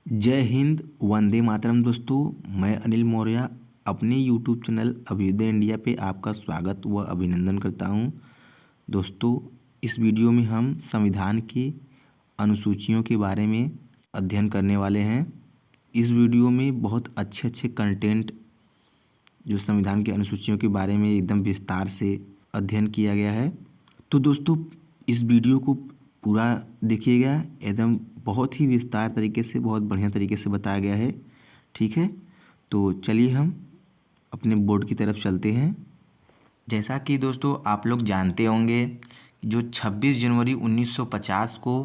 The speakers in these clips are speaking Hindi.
जय हिंद, वंदे मातरम। दोस्तों, मैं अनिल मौर्य अपने यूट्यूब चैनल अभ्युदय इंडिया पे आपका स्वागत व अभिनंदन करता हूं। दोस्तों, इस वीडियो में हम संविधान की अनुसूचियों के बारे में अध्ययन करने वाले हैं। इस वीडियो में बहुत अच्छे अच्छे कंटेंट जो संविधान की अनुसूचियों के बारे में एकदम विस्तार से अध्ययन किया गया है। तो दोस्तों, इस वीडियो को पूरा देखिएगा, एकदम बहुत ही विस्तार तरीके से, बहुत बढ़िया तरीके से बताया गया है। ठीक है, तो चलिए हम अपने बोर्ड की तरफ चलते हैं। जैसा कि दोस्तों आप लोग जानते होंगे, जो 26 जनवरी 1950 को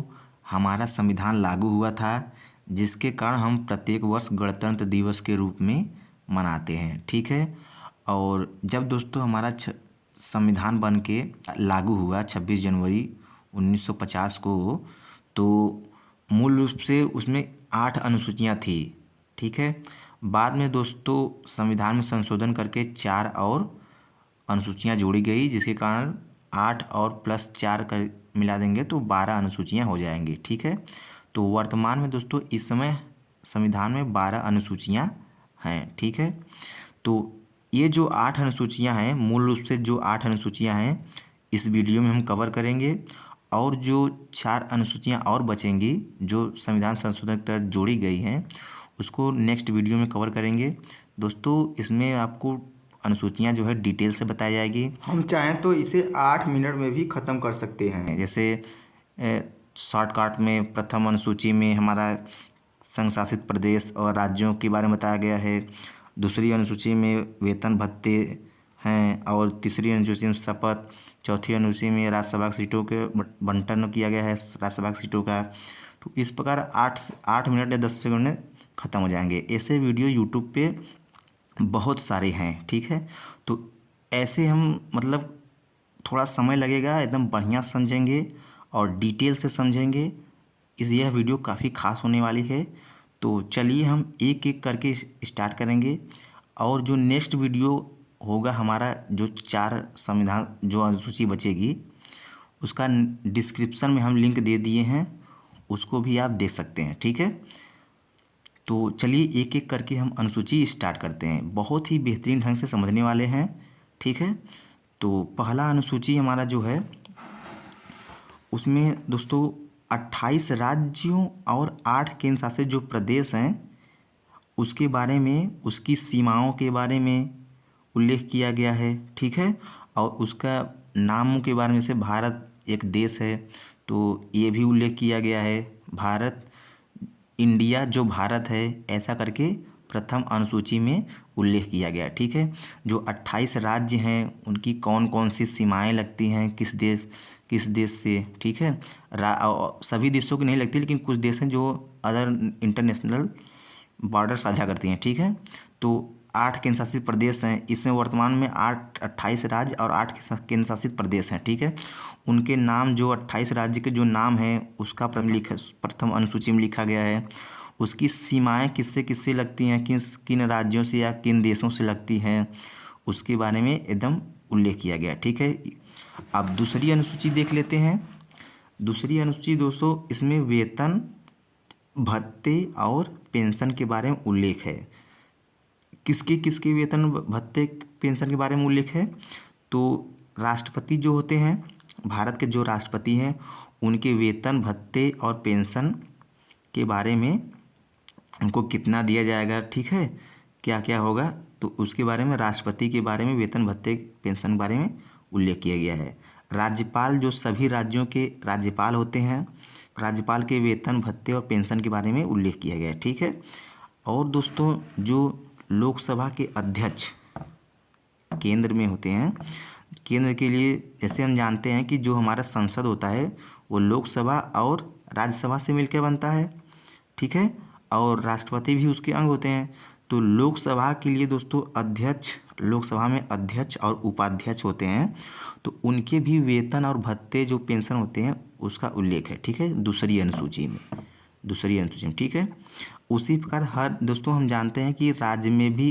हमारा संविधान लागू हुआ था, जिसके कारण हम प्रत्येक वर्ष गणतंत्र दिवस के रूप में मनाते हैं। ठीक है, और जब दोस्तों हमारा संविधान बन के लागू हुआ 26 जनवरी 1950 को, तो मूल रूप से उसमें 8 अनुसूचियां थी। ठीक है, बाद में दोस्तों संविधान में संशोधन करके 4 और अनुसूचियां जोड़ी गई, जिसके कारण 8 और प्लस 4 कर मिला देंगे तो 12 अनुसूचियां हो जाएंगी। ठीक है, तो वर्तमान में दोस्तों इस समय संविधान में 12 अनुसूचियां हैं। ठीक है, तो ये जो 8 अनुसूचियां हैं, मूल रूप से जो 8 अनुसूचियां हैं इस वीडियो में हम कवर करेंगे, और जो 4 अनुसूचियां और बचेंगी जो संविधान संशोधन के तहत जोड़ी गई हैं, उसको नेक्स्ट वीडियो में कवर करेंगे। दोस्तों, इसमें आपको अनुसूचियां जो है डिटेल से बताई जाएगी। हम चाहें तो इसे 8 मिनट में भी ख़त्म कर सकते हैं। जैसे शॉर्टकट में प्रथम अनुसूची में हमारा संघ शासित प्रदेश और राज्यों के बारे में बताया गया है। दूसरी अनुसूची में वेतन भत्ते हैं, और तीसरी अनुसूची में शपथ। चौथी अनुसूची में राज्यसभा सीटों के बंटन किया गया है, राज्यसभा सीटों का। तो इस प्रकार 8 मिनट या 10 सेकंड में ख़त्म हो जाएंगे। ऐसे वीडियो यूट्यूब पे बहुत सारे हैं। ठीक है, तो ऐसे हम मतलब थोड़ा समय लगेगा, एकदम बढ़िया समझेंगे और डिटेल से समझेंगे। यह वीडियो काफ़ी खास होने वाली है। तो चलिए हम एक एक करके स्टार्ट करेंगे, और जो नेक्स्ट वीडियो होगा हमारा, जो 4 संविधान जो अनुसूची बचेगी उसका डिस्क्रिप्शन में हम लिंक दे दिए हैं, उसको भी आप देख सकते हैं। ठीक है, तो चलिए एक एक करके हम अनुसूची स्टार्ट करते हैं। बहुत ही बेहतरीन ढंग से समझने वाले हैं। ठीक है, तो पहला अनुसूची हमारा जो है, उसमें दोस्तों 28 राज्यों और 8 केंद्र शासित जो प्रदेश हैं उसके बारे में, उसकी सीमाओं के बारे में उल्लेख किया गया है। ठीक है, और उसका नामों के बारे में, से भारत एक देश है तो ये भी उल्लेख किया गया है। भारत, इंडिया जो भारत है, ऐसा करके प्रथम अनुसूची में उल्लेख किया गया। ठीक है, जो 28 राज्य हैं उनकी कौन कौन सी सीमाएं लगती हैं, किस देश से। ठीक है, सभी देशों की नहीं लगती, लेकिन कुछ देश हैं जो अदर इंटरनेशनल बॉर्डर साझा करती हैं। ठीक है, तो 8 केंद्र शासित प्रदेश हैं। इसमें वर्तमान में 28 राज्य और 8 केंद्र शासित प्रदेश हैं। ठीक है, उनके नाम, जो 28 राज्य के जो नाम हैं उसका प्रथम अनुसूची में लिखा गया है। उसकी सीमाएं किससे किससे लगती हैं, किन राज्यों से या किन देशों से लगती हैं, उसके बारे में एकदम उल्लेख किया गया। ठीक है, अब दूसरी अनुसूची देख लेते हैं। दूसरी अनुसूची दोस्तों, इसमें वेतन भत्ते और पेंशन के बारे में उल्लेख है। किसके किसके वेतन भत्ते पेंशन के बारे में उल्लेख है, तो राष्ट्रपति जो होते हैं, भारत के जो राष्ट्रपति हैं, उनके वेतन भत्ते और पेंशन के बारे में, उनको कितना दिया जाएगा, ठीक है, क्या क्या होगा, तो उसके बारे में, राष्ट्रपति के बारे में, वेतन भत्ते पेंशन के बारे में उल्लेख किया गया है। राज्यपाल, जो सभी राज्यों के राज्यपाल होते हैं, राज्यपाल के वेतन भत्ते और पेंशन के बारे में उल्लेख किया गया है। ठीक है, और दोस्तों जो लोकसभा के अध्यक्ष केंद्र में होते हैं, केंद्र के लिए जैसे हम जानते हैं कि जो हमारा संसद होता है वो लोकसभा और राज्यसभा से मिलकर बनता है। ठीक है, और राष्ट्रपति भी उसके अंग होते हैं। तो लोकसभा के लिए दोस्तों अध्यक्ष, लोकसभा में अध्यक्ष और उपाध्यक्ष होते हैं, तो उनके भी वेतन और भत्ते जो पेंशन होते हैं उसका उल्लेख है। ठीक है, दूसरी अनुसूची में। ठीक है, उसी प्रकार हर दोस्तों हम जानते हैं कि राज्य में भी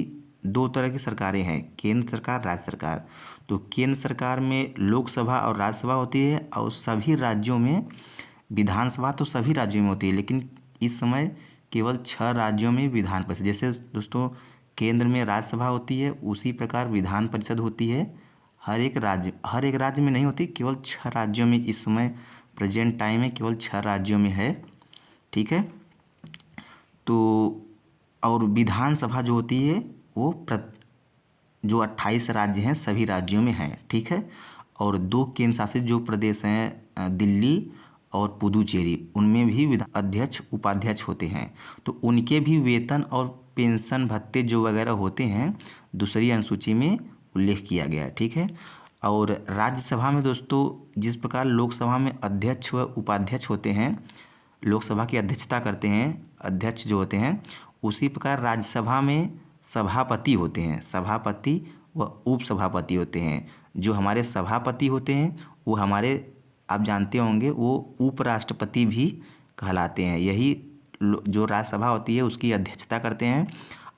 2 तरह की सरकारें हैं, केंद्र सरकार, राज्य सरकार। तो केंद्र सरकार में लोकसभा और राज्यसभा होती है, और सभी राज्यों में विधानसभा तो सभी राज्यों में होती है, लेकिन इस समय केवल 6 राज्यों में विधान परिषद, जैसे दोस्तों केंद्र में राज्यसभा होती है उसी प्रकार विधान परिषद होती है। हर एक राज्य में नहीं होती, केवल 6 राज्यों में इस समय प्रेजेंट टाइम में केवल 6 राज्यों में है। ठीक है। तो और विधानसभा जो होती है वो जो 28 राज्य हैं सभी राज्यों में है। ठीक है। और 2 केंद्र शासित जो प्रदेश हैं दिल्ली और पुदुचेरी, उनमें भी अध्यक्ष उपाध्यक्ष होते हैं। तो उनके भी वेतन और पेंशन भत्ते जो वगैरह होते हैं दूसरी अनुसूची में उल्लेख किया गया है। ठीक है। और राज्यसभा में दोस्तों जिस प्रकार लोकसभा में अध्यक्ष व उपाध्यक्ष होते हैं, लोकसभा की अध्यक्षता करते हैं अध्यक्ष जो होते हैं, उसी प्रकार राज्यसभा में सभापति होते हैं, सभापति व उपसभापति होते हैं। जो हमारे सभापति होते हैं वो हमारे, आप जानते होंगे, वो उपराष्ट्रपति भी कहलाते हैं। यही जो राज्यसभा होती है उसकी अध्यक्षता करते हैं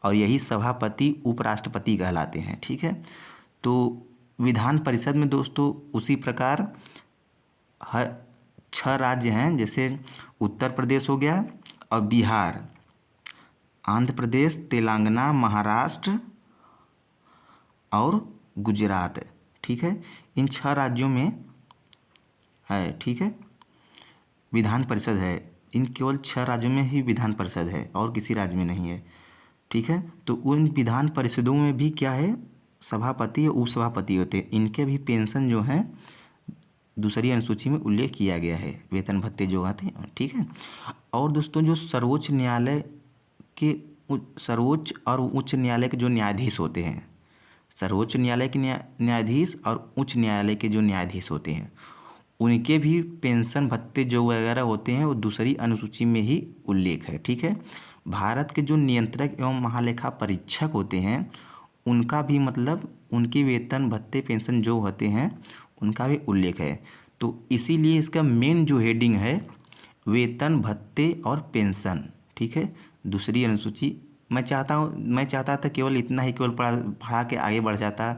और यही सभापति उपराष्ट्रपति कहलाते हैं। ठीक है। तो विधान परिषद में दोस्तों उसी प्रकार हर 6 राज्य हैं, जैसे उत्तर प्रदेश हो गया और बिहार, आंध्र प्रदेश, तेलंगाना, महाराष्ट्र और गुजरात। ठीक है। इन 6 राज्यों में है। ठीक है। विधान परिषद है, इन केवल 6 राज्यों में ही विधान परिषद है और किसी राज्य में नहीं है। ठीक है। तो उन विधान परिषदों में भी क्या है, सभापति और उपसभापति होते हैं। इनके भी पेंशन जो है दूसरी अनुसूची में उल्लेख किया गया है, वेतन भत्ते जो आते हैं। ठीक है। और दोस्तों जो सर्वोच्च न्यायालय के सर्वोच्च और उच्च न्यायालय के जो न्यायाधीश होते हैं, सर्वोच्च न्यायालय के न्यायाधीश और उच्च न्यायालय के जो न्यायाधीश होते हैं, उनके भी पेंशन भत्ते जो वगैरह होते हैं वो दूसरी अनुसूची में ही उल्लेख है। ठीक है। भारत के जो नियंत्रक एवं महालेखा परीक्षक होते हैं उनका भी मतलब उनके वेतन भत्ते पेंशन जो होते हैं उनका भी उल्लेख है। तो इसीलिए इसका मेन जो हेडिंग है वेतन भत्ते और पेंशन। ठीक है। दूसरी अनुसूची मैं चाहता था केवल इतना ही, केवल पढ़ा के आगे बढ़ जाता।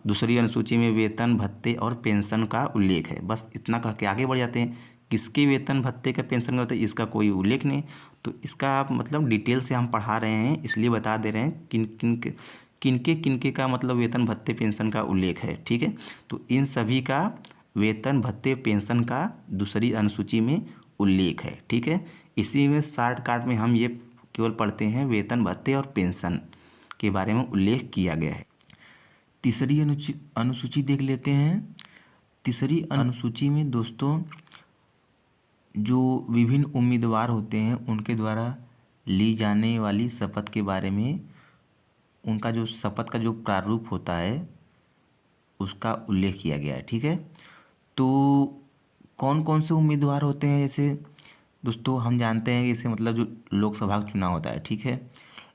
दूसरी अनुसूची में वेतन भत्ते और पेंशन का उल्लेख है, बस इतना कह के आगे बढ़ जाते हैं। किसके वेतन भत्ते का पेंशन का होता है इसका कोई उल्लेख नहीं। तो इसका आप मतलब डिटेल से हम पढ़ा रहे हैं, इसलिए बता दे रहे हैं किनके का मतलब वेतन भत्ते पेंशन का उल्लेख है। ठीक है। तो इन सभी का वेतन भत्ते पेंशन का दूसरी अनुसूची में उल्लेख है। ठीक है। इसी में शॉर्टकट में हम ये केवल पढ़ते हैं वेतन भत्ते और पेंशन के बारे में उल्लेख किया गया है। तीसरी अनुसूची देख लेते हैं। तीसरी अनुसूची में दोस्तों जो विभिन्न उम्मीदवार होते हैं उनके द्वारा ली जाने वाली शपथ के बारे में, उनका जो शपथ का जो प्रारूप होता है उसका उल्लेख किया गया है। ठीक है। तो कौन कौन से उम्मीदवार होते हैं, जैसे दोस्तों हम जानते हैं कि इसे मतलब जो लोकसभा का चुनाव होता है। ठीक है।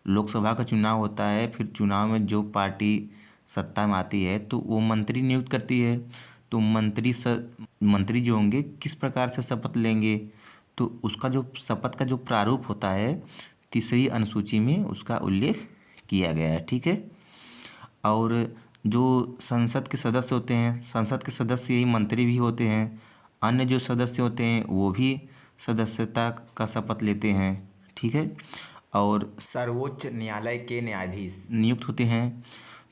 लोकसभा का चुनाव होता है, फिर चुनाव में जो पार्टी सत्ता में आती है तो वो मंत्री नियुक्त करती है। तो मंत्री जो होंगे किस प्रकार से शपथ लेंगे, तो उसका जो शपथ का जो प्रारूप होता है तीसरी अनुसूची में उसका उल्लेख किया गया है। ठीक है। और जो संसद के सदस्य होते हैं, संसद के सदस्य यही मंत्री भी होते हैं। अन्य जो सदस्य होते हैं वो भी सदस्यता का शपथ लेते हैं। ठीक है। और सर्वोच्च न्यायालय के न्यायाधीश नियुक्त होते हैं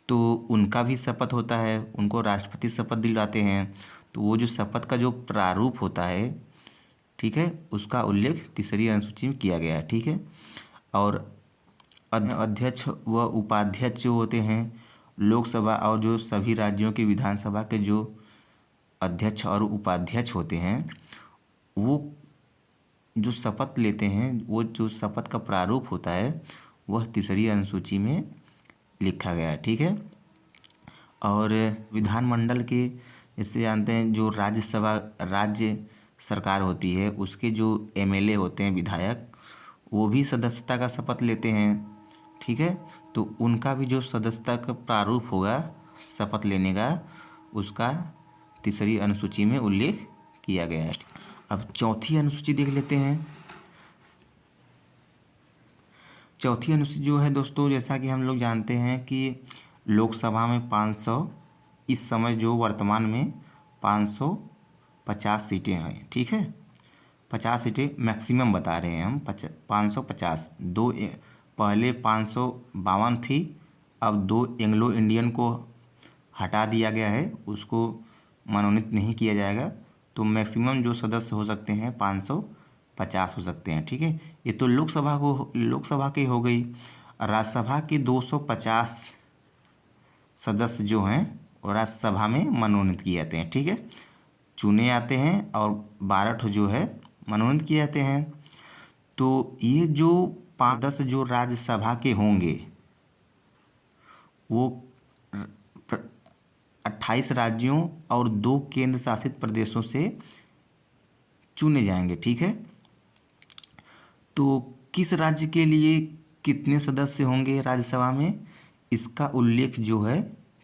तो उनका भी शपथ होता है, उनको राष्ट्रपति शपथ दिलवाते हैं। तो वो जो शपथ का जो प्रारूप होता है, ठीक है, उसका उल्लेख तीसरी अनुसूची में किया गया है। ठीक है। और अध्यक्ष व उपाध्यक्ष जो होते हैं लोकसभा और जो सभी राज्यों के विधानसभा के जो अध्यक्ष और उपाध्यक्ष होते हैं वो जो शपथ लेते हैं, वो जो शपथ का प्रारूप होता है वह तीसरी अनुसूची में लिखा गया है। ठीक है। और विधानमंडल के, जैसे जानते हैं जो राज्य सरकार होती है उसके जो एमएलए होते हैं विधायक, वो भी सदस्यता का शपथ लेते हैं। ठीक है। तो उनका भी जो सदस्यता का प्रारूप होगा शपथ लेने का, उसका तीसरी अनुसूची में उल्लेख किया गया है। अब चौथी अनुसूची देख लेते हैं। चौथी अनुसूची जो है दोस्तों, जैसा कि हम लोग जानते हैं कि लोकसभा में 500, इस समय जो वर्तमान में 550 सीटें हैं। ठीक है। 50 सीटें मैक्सिमम बता रहे हैं हम। 550 दो पहले 552 थी, अब 2 एंग्लो इंडियन को हटा दिया गया है, उसको मनोनीत नहीं किया जाएगा। तो मैक्सिमम जो सदस्य हो सकते हैं 550 हो सकते हैं। ठीक है, ये तो लोकसभा की हो गई। राज्यसभा की 250 सदस्य जो हैं वो राज्यसभा में मनोनीत किए जाते हैं। ठीक है, चुने जाते हैं और 12 जो है मनोनीत किए जाते हैं। तो ये जो 5 सदस्य जो राज्यसभा के होंगे वो 28 राज्यों और 2 केंद्र शासित प्रदेशों से चुने जाएंगे। ठीक है, तो किस राज्य के लिए कितने सदस्य होंगे राज्यसभा में, इसका उल्लेख जो है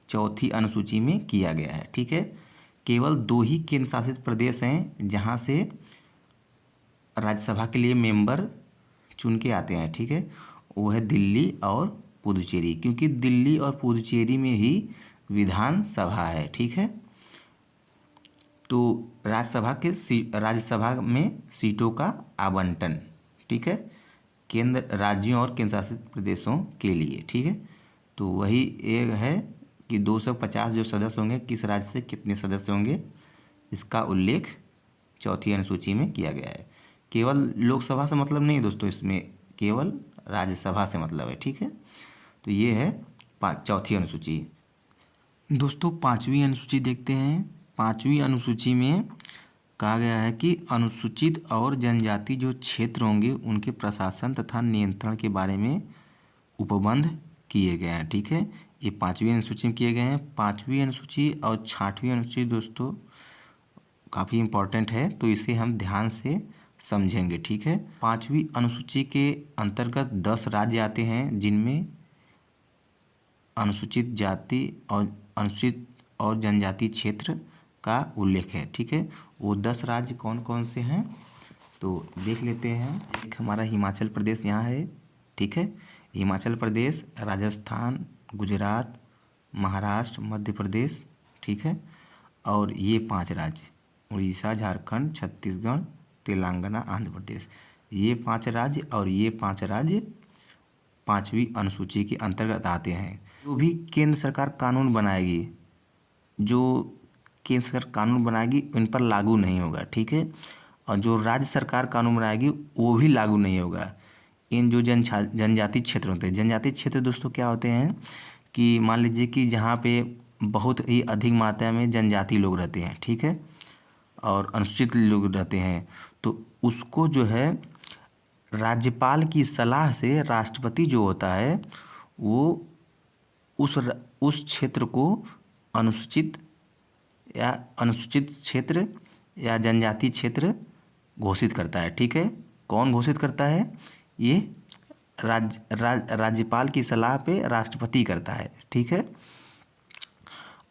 4थी अनुसूची में किया गया है। ठीक है, केवल 2 ही केंद्र शासित प्रदेश हैं जहां से राज्यसभा के लिए मेंबर चुन के आते हैं। ठीक है, वो है दिल्ली और पुदुचेरी, क्योंकि दिल्ली और पुदुचेरी में ही विधानसभा है। ठीक है, तो राज्यसभा में सीटों का आवंटन, ठीक है, केंद्र राज्यों और केंद्र शासित प्रदेशों के लिए। ठीक है, तो वही एक है कि 250 जो सदस्य होंगे किस राज्य से कितने सदस्य होंगे, इसका उल्लेख 4थी अनुसूची में किया गया है। केवल लोकसभा से मतलब नहीं दोस्तों, इसमें केवल राज्यसभा से मतलब है। ठीक है, तो ये है 4थी अनुसूची। दोस्तों 5वीं अनुसूची देखते हैं। 5वीं अनुसूची में कहा गया है कि अनुसूचित और जनजाति जो क्षेत्र होंगे उनके प्रशासन तथा नियंत्रण के बारे में उपबंध किए गए हैं। ठीक है, ये 5वीं अनुसूची में किए गए हैं। 5वीं अनुसूची और 6वीं अनुसूची दोस्तों काफ़ी इम्पोर्टेंट है, तो इसे हम ध्यान से समझेंगे। ठीक है, 5वीं अनुसूची के अंतर्गत 10 राज्य आते हैं जिनमें अनुसूचित जाति और अनुसूचित और जनजाति क्षेत्र का उल्लेख है। ठीक है, वो 10 राज्य कौन कौन से हैं तो देख लेते हैं। एक हमारा हिमाचल प्रदेश यहाँ है। ठीक है, हिमाचल प्रदेश, राजस्थान, गुजरात, महाराष्ट्र, मध्य प्रदेश। ठीक है, और ये 5 राज्य उड़ीसा, झारखंड, छत्तीसगढ़, तेलंगाना, आंध्र प्रदेश, ये 5 राज्य और ये 5 राज्य 5वीं अनुसूची के अंतर्गत आते हैं। जो भी केंद्र सरकार कानून बनाएगी, जो केंद्र सरकार कानून बनाएगी उन पर लागू नहीं होगा। ठीक है, और जो राज्य सरकार कानून बनाएगी वो भी लागू नहीं होगा। इन जो जनजाति क्षेत्र होते हैं, जनजाति क्षेत्र दोस्तों क्या होते हैं कि मान लीजिए कि जहाँ पे बहुत ही अधिक मात्रा में जनजाति लोग रहते हैं। ठीक है, और अनुसूचित लोग रहते हैं, तो उसको जो है राज्यपाल की सलाह से राष्ट्रपति जो होता है वो उस क्षेत्र को अनुसूचित क्षेत्र या जनजाति क्षेत्र घोषित करता है। ठीक है, कौन घोषित करता है, ये राज्यपाल की सलाह पे राष्ट्रपति करता है। ठीक है,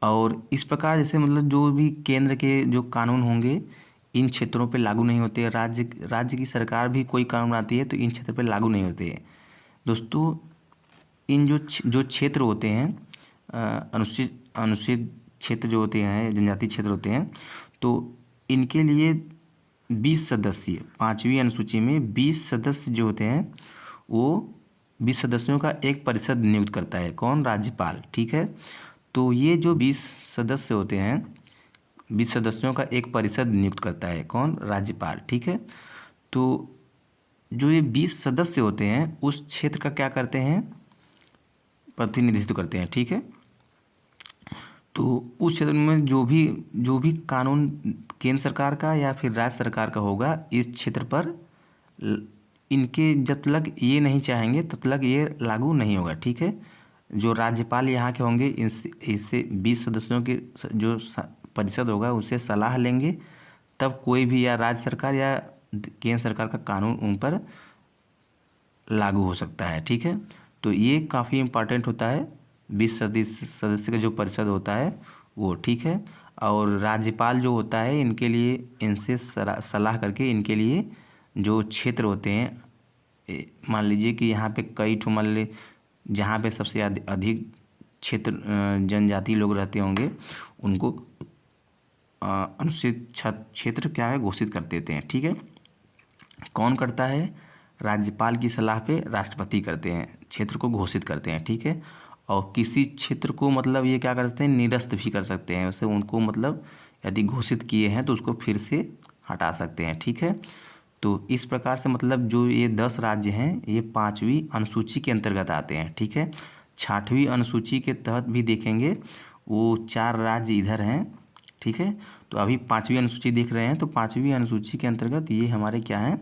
और इस प्रकार जैसे मतलब जो भी केंद्र के जो कानून होंगे इन क्षेत्रों पे लागू नहीं होते। राज्य की सरकार भी कोई कानून बनाती है तो इन क्षेत्र पे लागू नहीं होते हैं। दोस्तों इन जो क्षेत्र होते हैं अनुसूचित क्षेत्र जो होते हैं, जनजाति क्षेत्र होते हैं, तो इनके लिए 20 सदस्य 5वीं अनुसूची में 20 सदस्य जो होते हैं वो 20 सदस्यों का एक परिषद नियुक्त करता है। कौन, राज्यपाल। ठीक है, तो ये जो 20 सदस्य होते हैं 20 सदस्यों का एक परिषद नियुक्त करता है। कौन, राज्यपाल। ठीक है, तो जो ये 20 सदस्य होते हैं उस क्षेत्र का क्या करते हैं, प्रतिनिधित्व करते हैं। ठीक है, तो उस क्षेत्र में जो भी कानून केंद्र सरकार का या फिर राज्य सरकार का होगा इस क्षेत्र पर इनके जब तक ये नहीं चाहेंगे तब तक ये लागू नहीं होगा। ठीक है, जो राज्यपाल यहाँ के होंगे इससे 20 सदस्यों के जो परिषद होगा उससे सलाह लेंगे, तब कोई भी या राज्य सरकार या केंद्र सरकार का कानून उन पर लागू हो सकता है। ठीक है, तो ये काफ़ी इम्पॉर्टेंट होता है 20 सदस्य का जो परिषद होता है वो। ठीक है, और राज्यपाल जो होता है इनके लिए इनसे सलाह करके इनके लिए जो क्षेत्र होते हैं, मान लीजिए कि यहाँ पे कई ठो मान ली जहाँ पे सबसे अधिक क्षेत्र जनजाति लोग रहते होंगे उनको अनुसूचित क्षेत्र क्या है घोषित कर देते हैं। ठीक है, कौन करता है? राज्यपाल की सलाह पे राष्ट्रपति करते हैं, क्षेत्र को घोषित करते हैं, ठीक है। और किसी क्षेत्र को मतलब ये क्या कर सकते हैं, निरस्त भी कर सकते हैं, वैसे उनको मतलब यदि घोषित किए हैं तो उसको फिर से हटा सकते हैं, ठीक है। तो इस प्रकार से मतलब जो ये 10 राज्य हैं ये 5वीं अनुसूची के अंतर्गत आते हैं, ठीक है। 6वीं अनुसूची के तहत भी देखेंगे, वो 4 राज्य इधर हैं, ठीक है। तो अभी 5वीं अनुसूची देख रहे हैं, तो 5वीं अनुसूची के अंतर्गत ये हमारे क्या हैं,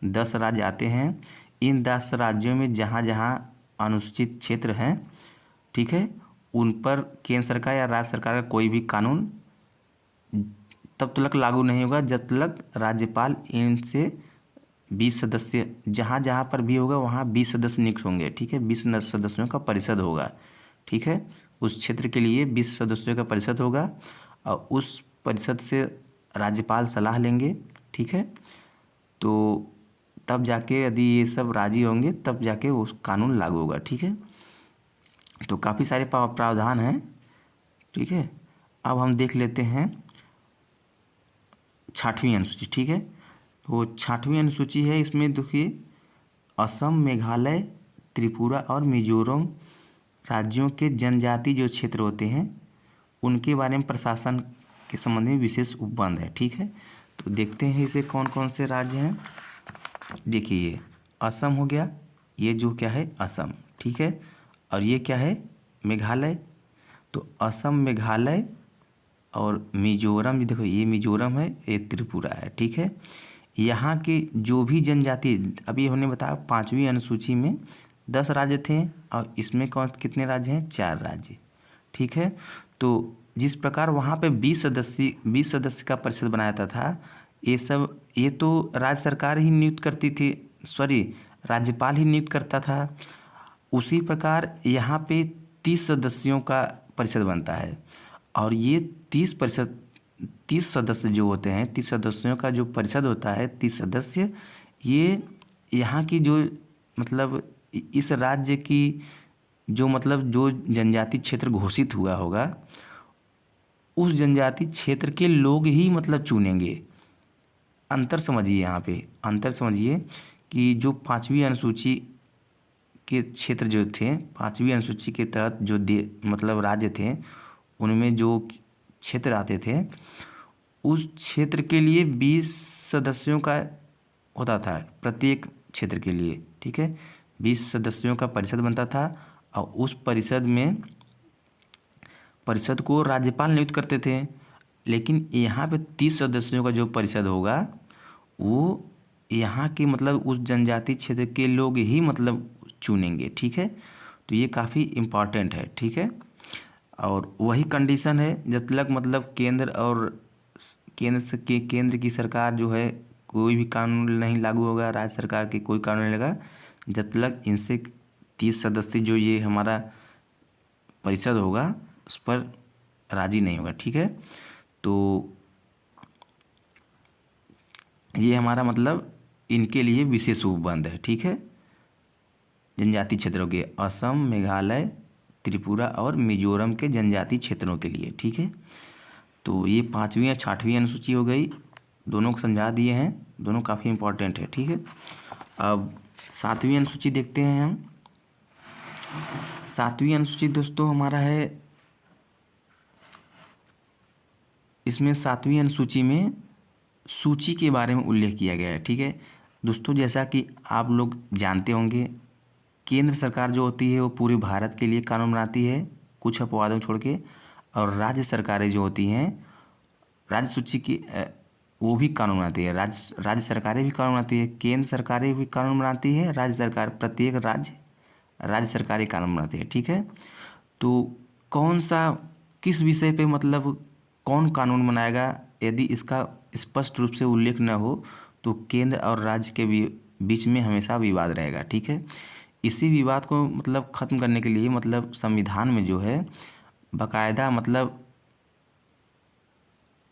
10 राज्य आते हैं। इन 10 राज्यों में जहाँ जहाँ अनुसूचित क्षेत्र हैं, ठीक है, उन पर केंद्र सरकार या राज्य सरकार का कोई भी कानून तब तक लागू नहीं होगा जब तक राज्यपाल इनसे 20 सदस्य, जहाँ जहाँ पर भी होगा वहाँ 20 सदस्य नियुक्त होंगे, ठीक है। 20 सदस्यों का परिषद होगा, ठीक है। उस क्षेत्र के लिए 20 सदस्यों का परिषद होगा और उस परिषद से राज्यपाल सलाह लेंगे, ठीक है। तो तब जाके यदि ये सब राजी होंगे तब जाके वो कानून लागू होगा, ठीक है। तो काफ़ी सारे प्रावधान हैं, ठीक है। अब हम देख लेते हैं 6वीं अनुसूची, ठीक है। तो 6वीं अनुसूची है, इसमें देखिए असम, मेघालय, त्रिपुरा और मिजोरम राज्यों के जनजाति जो क्षेत्र होते हैं उनके बारे में प्रशासन के संबंध में विशेष उपबंध है, ठीक है। तो देखते हैं इसे कौन कौन से राज्य हैं। देखिए ये असम हो गया, ये जो क्या है असम, ठीक है। और ये क्या है, मेघालय। तो असम, मेघालय और मिजोरम, ये देखो ये मिजोरम है, ये त्रिपुरा है, ठीक है। यहाँ के जो भी जनजाति, अभी हमने बताया 5वीं अनुसूची में 10 राज्य थे और इसमें कौन कितने राज्य हैं, 4 राज्य, ठीक है। तो जिस प्रकार वहाँ पे 20 सदस्य का परिषद बनाया जाता था, ये तो राज्य सरकार ही नियुक्त करती थी, सॉरी राज्यपाल ही नियुक्त करता था। उसी प्रकार यहाँ पे 30 सदस्यों का परिषद बनता है और ये 30 सदस्य जो होते हैं, 30 सदस्यों का जो परिषद होता है, 30 सदस्य, ये यहाँ की जो मतलब इस राज्य की जो मतलब जो जनजाति क्षेत्र घोषित हुआ होगा उस जनजाति क्षेत्र के लोग ही मतलब चुनेंगे। अंतर समझिए, यहाँ पे अंतर समझिए कि जो 5वीं अनुसूची के क्षेत्र जो थे, 5वीं अनुसूची के तहत जो मतलब राज्य थे, उनमें जो क्षेत्र आते थे उस क्षेत्र के लिए 20 सदस्यों का होता था प्रत्येक क्षेत्र के लिए, ठीक है। 20 सदस्यों का परिषद बनता था और उस परिषद को राज्यपाल नियुक्त करते थे। लेकिन यहाँ पे 30 सदस्यों का जो परिषद होगा वो यहाँ के मतलब उस जनजाति क्षेत्र के लोग ही मतलब चुनेंगे, ठीक है। तो ये काफ़ी इम्पॉर्टेंट है, ठीक है। और वही कंडीशन है जब तक मतलब केंद्र की सरकार जो है कोई भी कानून नहीं लागू होगा, राज्य सरकार के कोई कानून नहीं लगा जब तक इनसे 30 सदस्य जो ये हमारा परिषद होगा उस पर राजी नहीं होगा, ठीक है। तो ये हमारा मतलब इनके लिए विशेष उपबंध है, ठीक है। जनजाति क्षेत्रों के असम, मेघालय, त्रिपुरा और मिजोरम के जनजाति क्षेत्रों के लिए, ठीक है। तो ये 5वीं और 6वीं अनुसूची हो गई, दोनों को समझा दिए हैं, दोनों काफ़ी इम्पोर्टेंट है, ठीक है। अब 7वीं अनुसूची देखते हैं हम। 7वीं अनुसूची दोस्तों हमारा है, इसमें 7वीं अनुसूची में सूची के बारे में उल्लेख किया गया है, ठीक है। दोस्तों जैसा कि आप लोग जानते होंगे, केंद्र सरकार जो होती है वो पूरे भारत के लिए कानून बनाती है कुछ अपवादों छोड़ के, और राज्य सरकारें जो होती हैं राज्य सूची की वो भी कानून बनाती है। राज्य सरकारें भी कानून बनाती है, केंद्र सरकारें भी कानून बनाती है, राज्य सरकार प्रत्येक राज्य सरकारें कानून बनाती है, ठीक है। तो कौन सा किस विषय पे मतलब कौन कानून बनाएगा, यदि इसका स्पष्ट रूप से उल्लेख न हो तो केंद्र और राज्य के बीच में हमेशा विवाद रहेगा, ठीक है। इसी विवाद को मतलब ख़त्म करने के लिए मतलब संविधान में जो है बाकायदा मतलब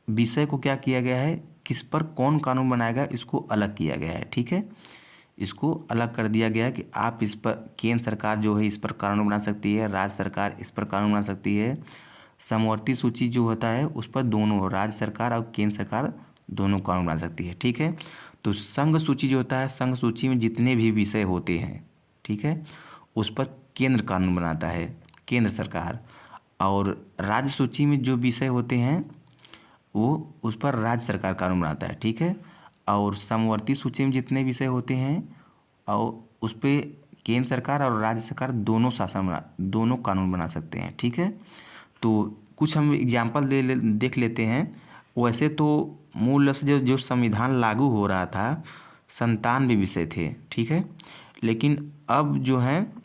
विषय को क्या किया गया है, किस पर कौन कानून बनाएगा इसको अलग किया गया है, ठीक है। इसको अलग कर दिया गया है कि आप इस पर, केंद्र सरकार जो है इस पर कानून बना सकती है, राज्य सरकार इस पर कानून बना सकती है। समवर्ती सूची जो होता है उस पर दोनों राज्य सरकार और केंद्र सरकार दोनों कानून बना सकती है। ठीक है, तो संघ सूची जो होता है, संघ सूची में जितने भी विषय होते हैं, ठीक है, उस पर केंद्र कानून बनाता है, केंद्र सरकार। और राज्य सूची में जो विषय होते हैं वो उस पर राज्य सरकार कानून बनाता है। ठीक है, और समवर्ती सूची में जितने विषय होते हैं और उस पर केंद्र सरकार और राज्य सरकार दोनों कानून बना सकते हैं। ठीक है, तो कुछ हम एग्जाम्पल देख लेते हैं। वैसे तो मूल रूप से जो संविधान लागू हो रहा था 97 विषय थे। ठीक है, लेकिन अब जो है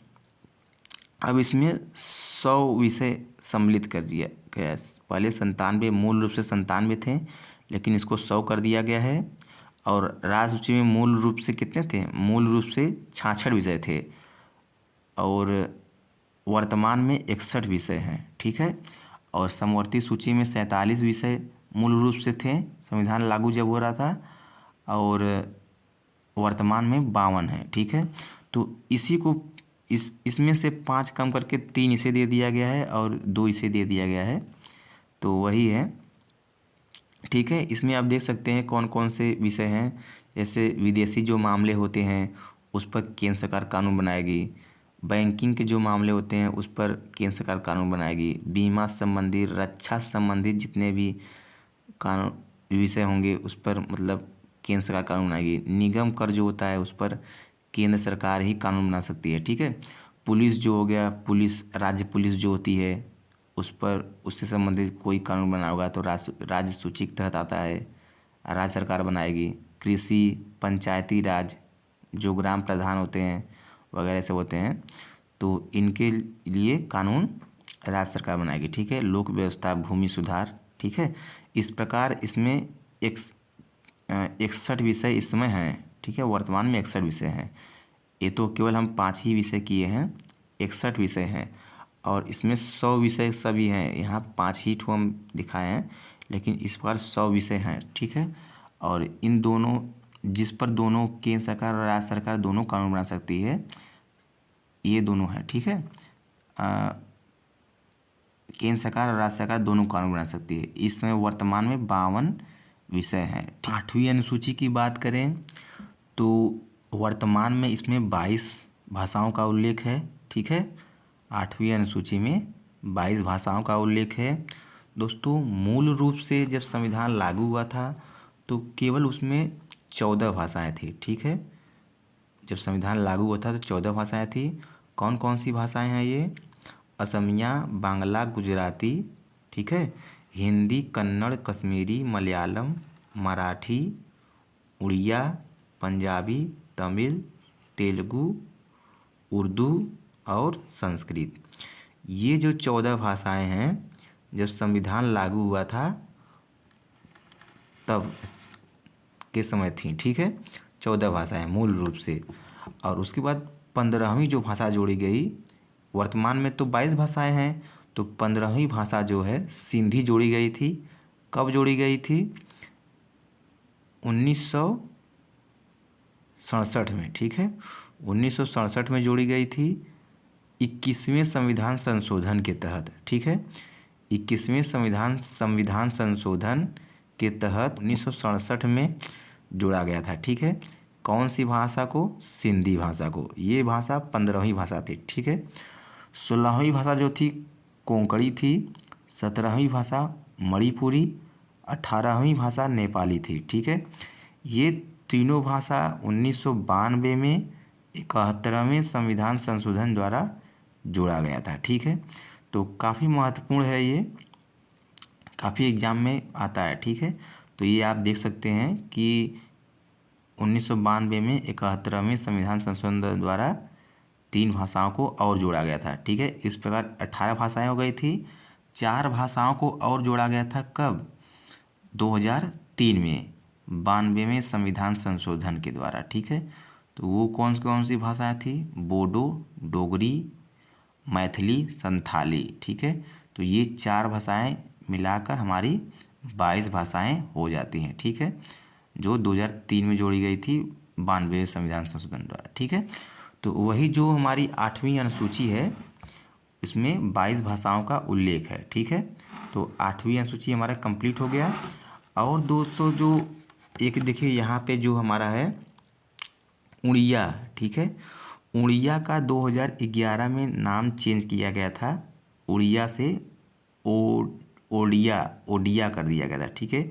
अब इसमें 100 विषय सम्मिलित कर दिया गया है। पहले 97 मूल रूप से 97 थे, लेकिन इसको 100 कर दिया गया है। और राज्य सूची में मूल रूप से कितने थे? मूल रूप से 66 विषय थे और वर्तमान में 61 विषय हैं। ठीक है, और समवर्ती सूची में 47 विषय मूल रूप से थे संविधान लागू जब हो रहा था, और वर्तमान में 52 है। ठीक है, तो इसी को इसमें से 5 कम करके 3 इसे दे दिया गया है और 2 इसे दे दिया गया है, तो वही है। ठीक है, इसमें आप देख सकते हैं कौन कौन से विषय हैं। जैसे विदेशी जो मामले होते हैं उस पर केंद्र सरकार कानून बनाएगी। बैंकिंग के जो मामले होते हैं उस पर केंद्र सरकार कानून बनाएगी। बीमा संबंधी, रक्षा संबंधित जितने भी कानून विषय होंगे उस पर मतलब केंद्र सरकार कानून बनाएगी। निगम कर जो होता है उस पर केंद्र सरकार ही कानून बना सकती है। ठीक है, पुलिस जो हो गया, पुलिस राज्य पुलिस जो होती है उस पर उससे संबंधित कोई कानून बना होगा तो राज्य सूची के तहत आता है, राज्य सरकार बनाएगी। कृषि, पंचायती राज जो ग्राम प्रधान होते हैं वगैरह सब होते हैं, तो इनके लिए कानून राज्य सरकार बनाएगी। ठीक है, लोक व्यवस्था, भूमि सुधार। ठीक है, इस प्रकार इसमें 61 विषय इस समय हैं। ठीक है, वर्तमान में 61 विषय हैं। ये तो केवल हम 5 ही विषय किए हैं, 61 विषय हैं। और इसमें 100 विषय सभी हैं, यहाँ 5 ही ठो हम दिखाए हैं, लेकिन इस प्रकार 100 विषय हैं। ठीक है, और इन दोनों जिस पर दोनों केंद्र सरकार और राज्य सरकार दोनों कानून बना सकती है, ये दोनों हैं। ठीक है, केंद्र सरकार और राज्य सरकार दोनों कानून बना सकती है। इस समय वर्तमान में 52 विषय हैं। 8वीं अनुसूची की बात करें तो वर्तमान में इसमें 22 भाषाओं का उल्लेख है। ठीक है, 8वीं अनुसूची में 22 भाषाओं का उल्लेख है। दोस्तों, मूल रूप से जब संविधान लागू हुआ था तो केवल उसमें 14 भाषाएं थी। ठीक है, जब संविधान लागू हुआ था तो 14 भाषाएं थी। कौन कौन सी भाषाएं हैं ये? असमिया, बांग्ला, गुजराती, ठीक है, हिंदी, कन्नड़, कश्मीरी, मलयालम, मराठी, उड़िया, पंजाबी, तमिल, तेलुगु, उर्दू और संस्कृत। ये जो 14 भाषाएं हैं जब संविधान लागू हुआ था तब के समय थी। ठीक है, 14 भाषाएं मूल रूप से। और उसके बाद 15वीं जो भाषा जोड़ी गई, वर्तमान में तो 22 भाषाएं हैं, तो 15वीं भाषा जो है सिंधी जोड़ी गई थी। कब जोड़ी गई थी? 1967 में। ठीक है, 1967 में जोड़ी गई थी 21वें संविधान संशोधन के तहत। ठीक है, 21वें संविधान संशोधन के तहत 1967 में जोड़ा गया था। ठीक है, कौन सी भाषा को? सिंधी भाषा को। ये भाषा 15वीं भाषा थी। ठीक है, 16वीं भाषा जो थी कोंकणी थी, 17वीं भाषा मणिपुरी, 18वीं भाषा नेपाली थी। ठीक है, ये तीनों भाषा 1992 में 71वें संविधान संशोधन द्वारा जोड़ा गया था। ठीक है, तो काफ़ी महत्वपूर्ण है, ये काफ़ी एग्जाम में आता है। ठीक है, तो ये आप देख सकते हैं कि 1992 में 71वें संविधान संशोधन द्वारा 3 भाषाओं को और जोड़ा गया था। ठीक है, इस प्रकार 18 भाषाएं हो गई थी। 4 भाषाओं को और जोड़ा गया था कब? 2003 में 92वें संविधान संशोधन के द्वारा। ठीक है, तो वो कौन सी भाषाएं थी? बोडो, डोगरी, मैथिली, संथाली। ठीक है, तो ये 4 भाषाएं मिलाकर हमारी 22 भाषाएं हो जाती हैं। ठीक है, जो 2003 में जोड़ी गई थी 92वें संविधान संशोधन द्वारा। ठीक है, तो वही जो हमारी 8वीं अनुसूची है इसमें 22 भाषाओं का उल्लेख है। ठीक है, तो 8वीं अनुसूची हमारा कंप्लीट हो गया। और दोस्तों जो एक देखिए यहाँ पे जो हमारा है उड़िया, ठीक है, उड़िया का 2011 में नाम चेंज किया गया था। उड़िया से ओ ओडिया ओडिया कर दिया गया था, ठीक है।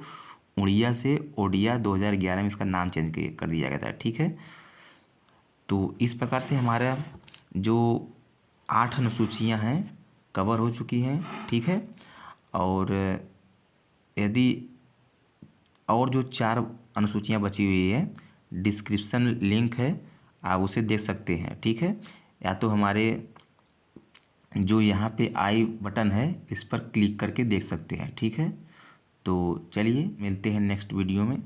उड़िया से ओडिया 2011 में इसका नाम चेंज कर दिया गया था, ठीक है। तो इस प्रकार से हमारा जो 8 अनुसूचियाँ हैं कवर हो चुकी हैं, ठीक है। और यदि और जो 4 अनुसूचियाँ बची हुई है, डिस्क्रिप्शन लिंक है, आप उसे देख सकते हैं, ठीक है। या तो हमारे जो यहाँ पे आई बटन है इस पर क्लिक करके देख सकते हैं, ठीक है। तो चलिए मिलते हैं नेक्स्ट वीडियो में।